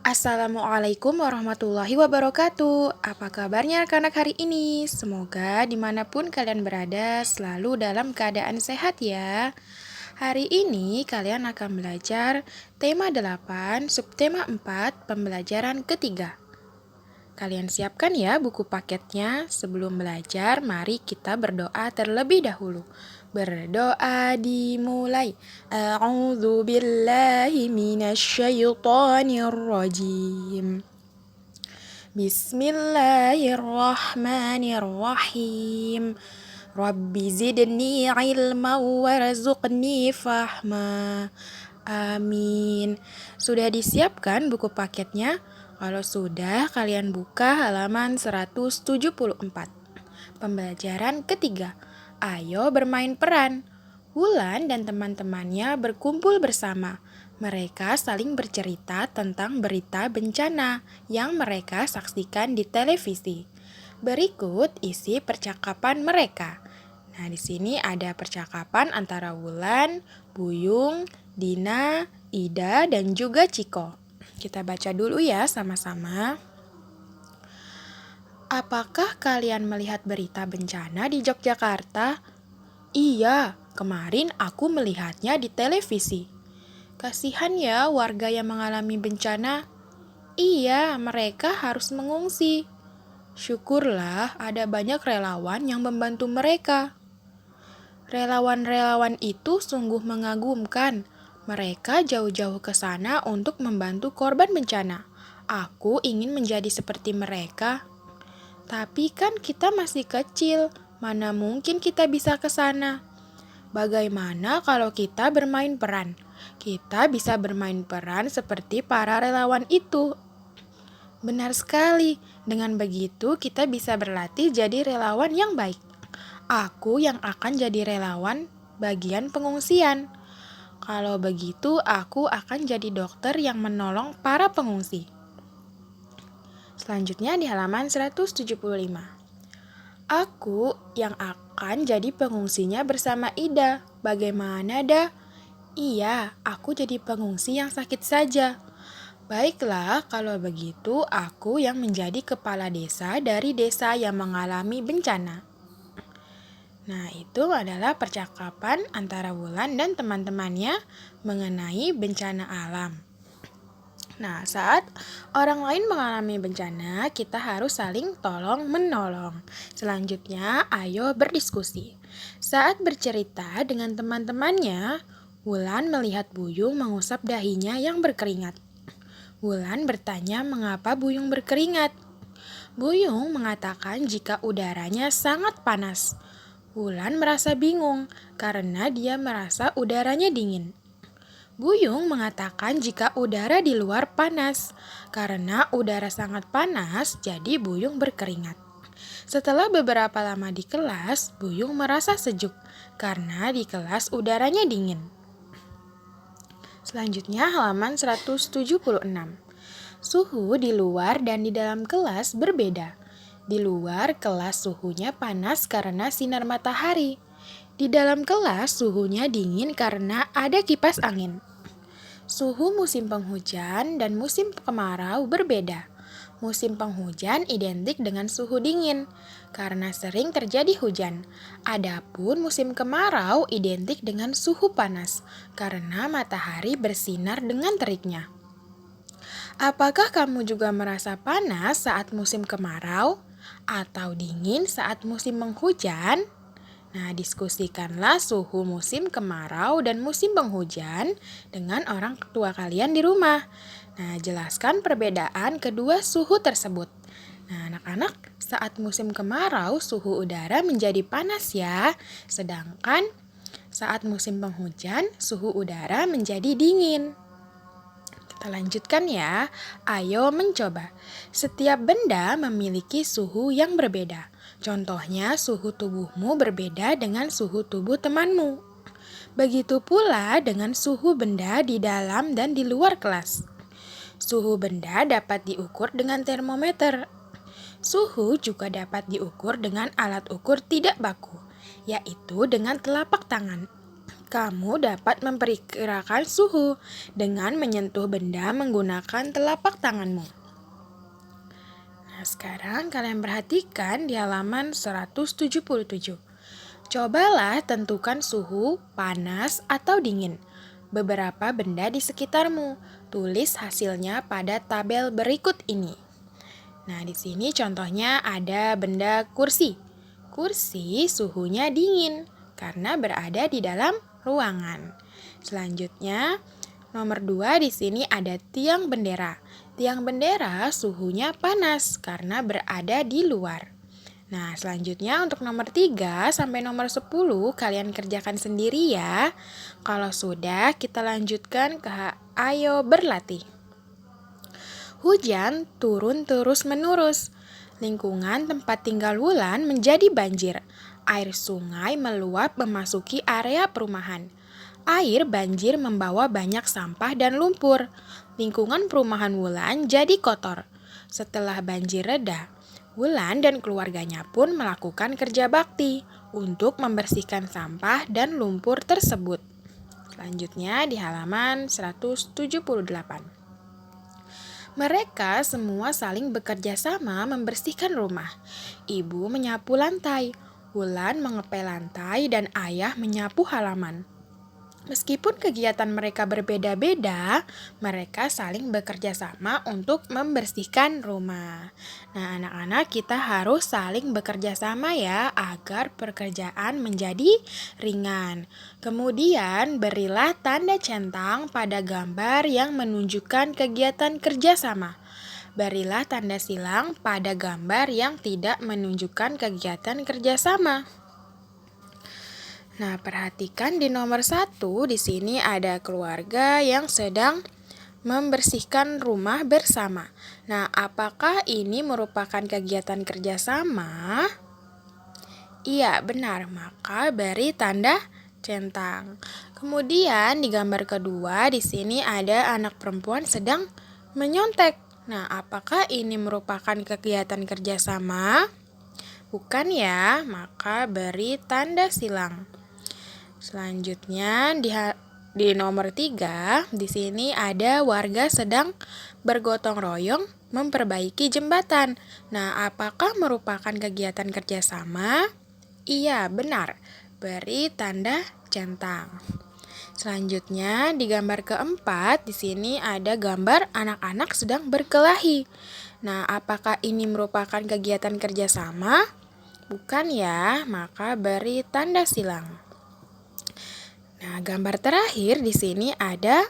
Assalamualaikum warahmatullahi wabarakatuh. Apa kabarnya anak-anak hari ini? Semoga dimanapun kalian berada selalu dalam keadaan sehat ya. Hari ini kalian akan belajar tema 8, subtema 4, pembelajaran ketiga. Kalian siapkan ya buku paketnya. Sebelum belajar, mari kita berdoa terlebih dahulu. Berdoa dimulai. A'udzu billahi minasyaitonir rajim. Bismillahirrahmanirrahim. Rabbi zidni ilma warzuqni fahma. Amin. Sudah disiapkan buku paketnya? Kalau sudah, kalian buka halaman 174. Pembelajaran ketiga. Ayo bermain peran. Wulan dan teman-temannya berkumpul bersama. Mereka saling bercerita tentang berita bencana yang mereka saksikan di televisi. Berikut isi percakapan mereka. Nah, di sini ada percakapan antara Wulan, Buyung, Dina, Ida, dan juga Ciko. Kita baca dulu ya sama-sama. Apakah kalian melihat berita bencana di Yogyakarta? Iya, kemarin aku melihatnya di televisi. Kasihan ya warga yang mengalami bencana. Iya, mereka harus mengungsi. Syukurlah ada banyak relawan yang membantu mereka. Relawan-relawan itu sungguh mengagumkan. Mereka jauh-jauh ke sana untuk membantu korban bencana. Aku ingin menjadi seperti mereka. Tapi kan kita masih kecil, mana mungkin kita bisa ke sana? Bagaimana kalau kita bermain peran? Kita bisa bermain peran seperti para relawan itu. Benar sekali, dengan begitu kita bisa berlatih jadi relawan yang baik. Aku yang akan jadi relawan bagian pengungsian. Kalau begitu, aku akan jadi dokter yang menolong para pengungsi. Selanjutnya di halaman 175. Aku yang akan jadi pengungsinya bersama Ida. Bagaimana, dah? Iya, aku jadi pengungsi yang sakit saja. Baiklah, kalau begitu aku yang menjadi kepala desa dari desa yang mengalami bencana. Nah, itu adalah percakapan antara Wulan dan teman-temannya mengenai bencana alam. Nah, saat orang lain mengalami bencana, kita harus saling tolong-menolong. Selanjutnya, ayo berdiskusi. Saat bercerita dengan teman-temannya, Wulan melihat Buyung mengusap dahinya yang berkeringat. Wulan bertanya mengapa Buyung berkeringat. Buyung mengatakan jika udaranya sangat panas. Wulan merasa bingung karena dia merasa udaranya dingin. Buyung mengatakan jika udara di luar panas. Karena udara sangat panas, jadi Buyung berkeringat. Setelah beberapa lama di kelas, Buyung merasa sejuk karena di kelas udaranya dingin. Selanjutnya halaman 176. Suhu di luar dan di dalam kelas berbeda. Di luar kelas suhunya panas karena sinar matahari. Di dalam kelas suhunya dingin karena ada kipas angin. Suhu musim penghujan dan musim kemarau berbeda. Musim penghujan identik dengan suhu dingin karena sering terjadi hujan. Adapun musim kemarau identik dengan suhu panas karena matahari bersinar dengan teriknya. Apakah kamu juga merasa panas saat musim kemarau atau dingin saat musim penghujan? Nah, diskusikanlah suhu musim kemarau dan musim penghujan dengan orang tua kalian di rumah. Nah, jelaskan perbedaan kedua suhu tersebut. Nah, anak-anak, saat musim kemarau suhu udara menjadi panas ya. Sedangkan saat musim penghujan suhu udara menjadi dingin. Kita lanjutkan ya. Ayo mencoba. Setiap benda memiliki suhu yang berbeda. Contohnya, suhu tubuhmu berbeda dengan suhu tubuh temanmu. Begitu pula dengan suhu benda di dalam dan di luar kelas. Suhu benda dapat diukur dengan termometer. Suhu juga dapat diukur dengan alat ukur tidak baku, yaitu dengan telapak tangan. Kamu dapat memperkirakan suhu dengan menyentuh benda menggunakan telapak tanganmu. Nah, sekarang kalian perhatikan di halaman 177. Cobalah tentukan suhu, panas, atau dingin beberapa benda di sekitarmu. Tulis hasilnya pada tabel berikut ini. Nah, di sini contohnya ada benda kursi. Kursi suhunya dingin karena berada di dalam ruangan. Selanjutnya, nomor 2 di sini ada tiang bendera. Tiang bendera suhunya panas karena berada di luar. Nah, selanjutnya untuk nomor 3 sampai nomor 10 kalian kerjakan sendiri ya. Kalau sudah, kita lanjutkan ke ayo berlatih. Hujan turun terus-menerus. Lingkungan tempat tinggal Wulan menjadi banjir. Air sungai meluap memasuki area perumahan. Air banjir membawa banyak sampah dan lumpur. Lingkungan perumahan Wulan jadi kotor. Setelah banjir reda, Wulan dan keluarganya pun melakukan kerja bakti untuk membersihkan sampah dan lumpur tersebut. Selanjutnya di halaman 178. Mereka semua saling bekerja sama membersihkan rumah. Ibu menyapu lantai, Wulan mengepel lantai, dan ayah menyapu halaman. Meskipun kegiatan mereka berbeda-beda, mereka saling bekerja sama untuk membersihkan rumah. Nah, anak-anak, kita harus saling bekerja sama ya, agar pekerjaan menjadi ringan. Kemudian, berilah tanda centang pada gambar yang menunjukkan kegiatan kerjasama. Berilah tanda silang pada gambar yang tidak menunjukkan kegiatan kerjasama. Nah, perhatikan di nomor 1 di sini ada keluarga yang sedang membersihkan rumah bersama. Nah, apakah ini merupakan kegiatan kerjasama? Iya, benar. Maka beri tanda centang. Kemudian di gambar kedua di sini ada anak perempuan sedang menyontek. Nah, apakah ini merupakan kegiatan kerjasama? Bukan ya, maka beri tanda silang. Selanjutnya di nomor 3 di sini ada warga sedang bergotong royong memperbaiki jembatan. Nah, apakah merupakan kegiatan kerjasama? Iya, benar. Beri tanda centang. Selanjutnya di gambar keempat di sini ada gambar anak-anak sedang berkelahi. Nah, apakah ini merupakan kegiatan kerjasama? Bukan ya, maka beri tanda silang. Nah, gambar terakhir di sini ada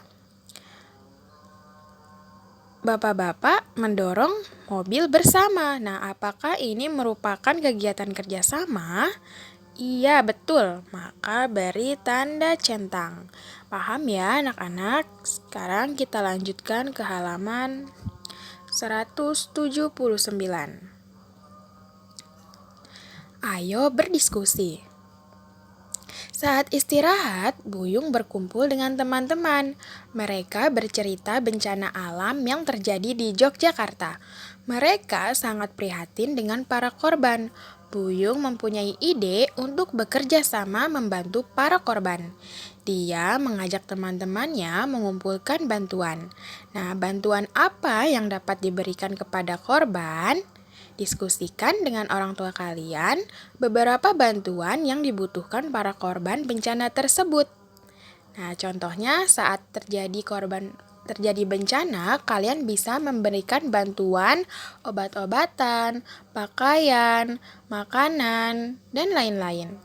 bapak-bapak mendorong mobil bersama. Nah, apakah ini merupakan kegiatan kerjasama? Iya, betul. Maka beri tanda centang. Paham ya anak-anak? Sekarang kita lanjutkan ke halaman 179. Ayo berdiskusi. Saat istirahat, Buyung berkumpul dengan teman-teman. Mereka bercerita bencana alam yang terjadi di Yogyakarta. Mereka sangat prihatin dengan para korban. Buyung mempunyai ide untuk bekerja sama membantu para korban. Dia mengajak teman-temannya mengumpulkan bantuan. Nah, bantuan apa yang dapat diberikan kepada korban? Diskusikan dengan orang tua kalian beberapa bantuan yang dibutuhkan para korban bencana tersebut. Nah, contohnya saat terjadi bencana, kalian bisa memberikan bantuan obat-obatan, pakaian, makanan, dan lain-lain.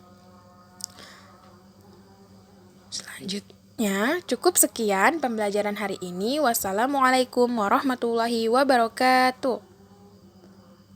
Selanjutnya, cukup sekian pembelajaran hari ini. Wassalamualaikum warahmatullahi wabarakatuh.